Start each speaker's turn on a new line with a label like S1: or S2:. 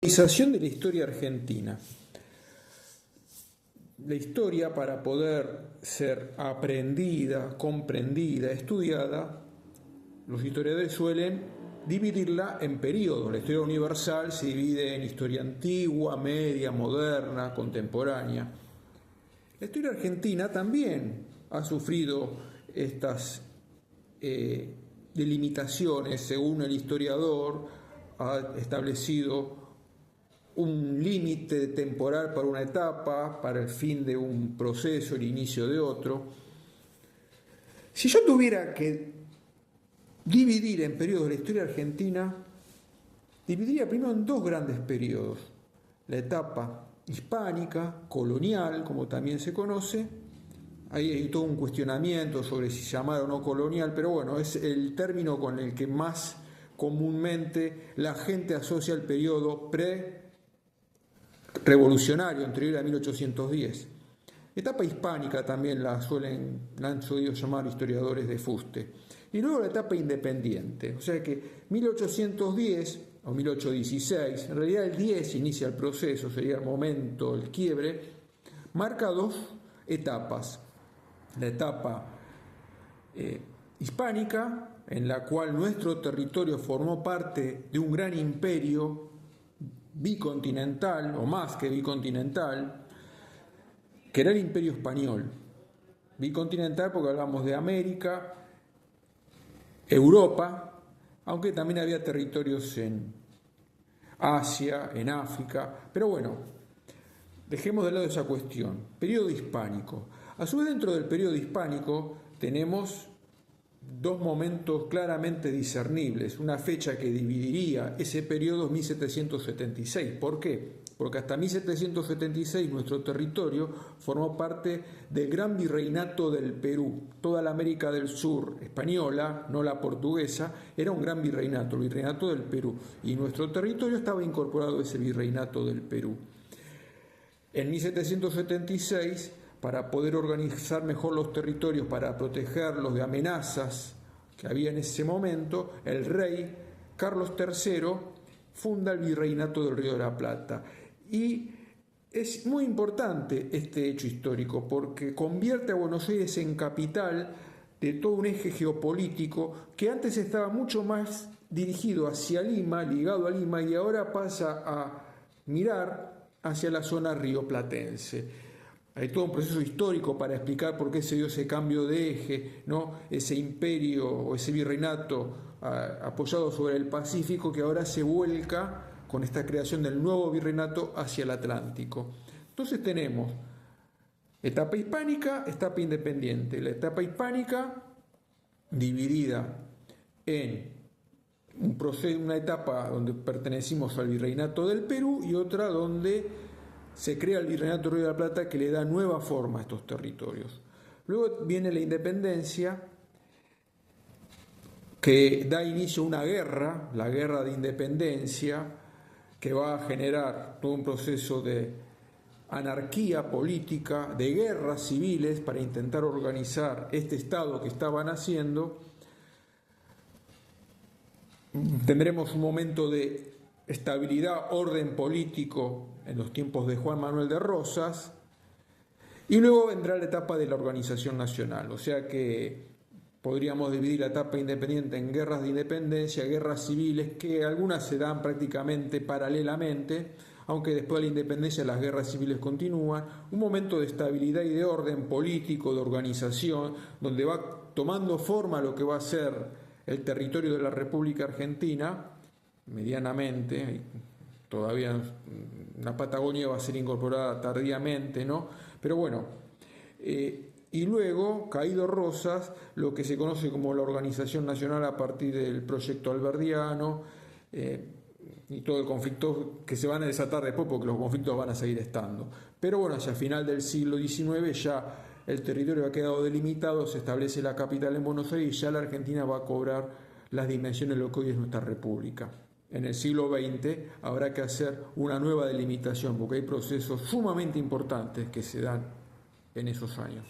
S1: Organización de la historia argentina. La historia, para poder ser aprendida, comprendida, estudiada, los historiadores suelen dividirla en periodos. La historia universal se divide en historia antigua, media, moderna, contemporánea. La historia argentina también ha sufrido estas delimitaciones. Según el historiador, ha establecido un límite temporal para una etapa, para el fin de un proceso, el inicio de otro. Si yo tuviera que dividir en periodos la historia argentina, dividiría primero en dos grandes periodos: la etapa hispánica, colonial, como también se conoce. Ahí hay todo un cuestionamiento sobre si llamar o no colonial, pero bueno, es el término con el que más comúnmente la gente asocia el periodo revolucionario anterior a 1810. Etapa hispánica también la han solido llamar historiadores de fuste. Y luego la etapa independiente, o sea que 1810 o 1816, en realidad el 10 inicia el proceso, sería el momento, el quiebre, marca dos etapas. La etapa hispánica, en la cual nuestro territorio formó parte de un gran imperio bicontinental, o más que bicontinental, que era el Imperio Español. Bicontinental porque hablamos de América, Europa, aunque también había territorios en Asia, en África, pero bueno, dejemos de lado esa cuestión. Periodo hispánico. A su vez, dentro del periodo hispánico tenemos dos momentos claramente discernibles. Una fecha que dividiría ese periodo es 1776. ¿Por qué? Porque hasta 1776 nuestro territorio formó parte del Gran Virreinato del Perú. Toda la América del Sur española, no la portuguesa, era un gran virreinato, el Virreinato del Perú. Y nuestro territorio estaba incorporado a ese Virreinato del Perú. En 1776, para poder organizar mejor los territorios, para protegerlos de amenazas que había en ese momento, el rey Carlos III funda el Virreinato del Río de la Plata. Y es muy importante este hecho histórico porque convierte a Buenos Aires en capital de todo un eje geopolítico que antes estaba mucho más dirigido hacia Lima, ligado a Lima, y ahora pasa a mirar hacia la zona rioplatense. Hay todo un proceso histórico para explicar por qué se dio ese cambio de eje, ¿no? Ese imperio o ese virreinato apoyado sobre el Pacífico, que ahora se vuelca con esta creación del nuevo virreinato hacia el Atlántico. Entonces tenemos etapa hispánica, etapa independiente. La etapa hispánica dividida en una etapa donde pertenecimos al Virreinato del Perú y otra donde se crea el Virreinato del Río de la Plata, que le da nueva forma a estos territorios. Luego viene la independencia, que da inicio a una guerra, la guerra de independencia, que va a generar todo un proceso de anarquía política, de guerras civiles para intentar organizar este Estado que estaban haciendo. Tendremos un momento de estabilidad, orden político en los tiempos de Juan Manuel de Rosas, y luego vendrá la etapa de la organización nacional, o sea que podríamos dividir la etapa independiente en guerras de independencia, guerras civiles, que algunas se dan prácticamente paralelamente, aunque después de la independencia las guerras civiles continúan, un momento de estabilidad y de orden político, de organización, donde va tomando forma lo que va a ser el territorio de la República Argentina, medianamente. Todavía la Patagonia va a ser incorporada tardíamente, ¿no? Pero bueno, y luego, caído Rosas, lo que se conoce como la Organización Nacional a partir del proyecto alberdiano, y todo el conflicto que se van a desatar después, porque los conflictos van a seguir estando. Pero bueno, hacia el final del siglo XIX ya el territorio ha quedado delimitado, se establece la capital en Buenos Aires y ya la Argentina va a cobrar las dimensiones de lo que hoy es nuestra república. En el siglo XX habrá que hacer una nueva delimitación porque hay procesos sumamente importantes que se dan en esos años.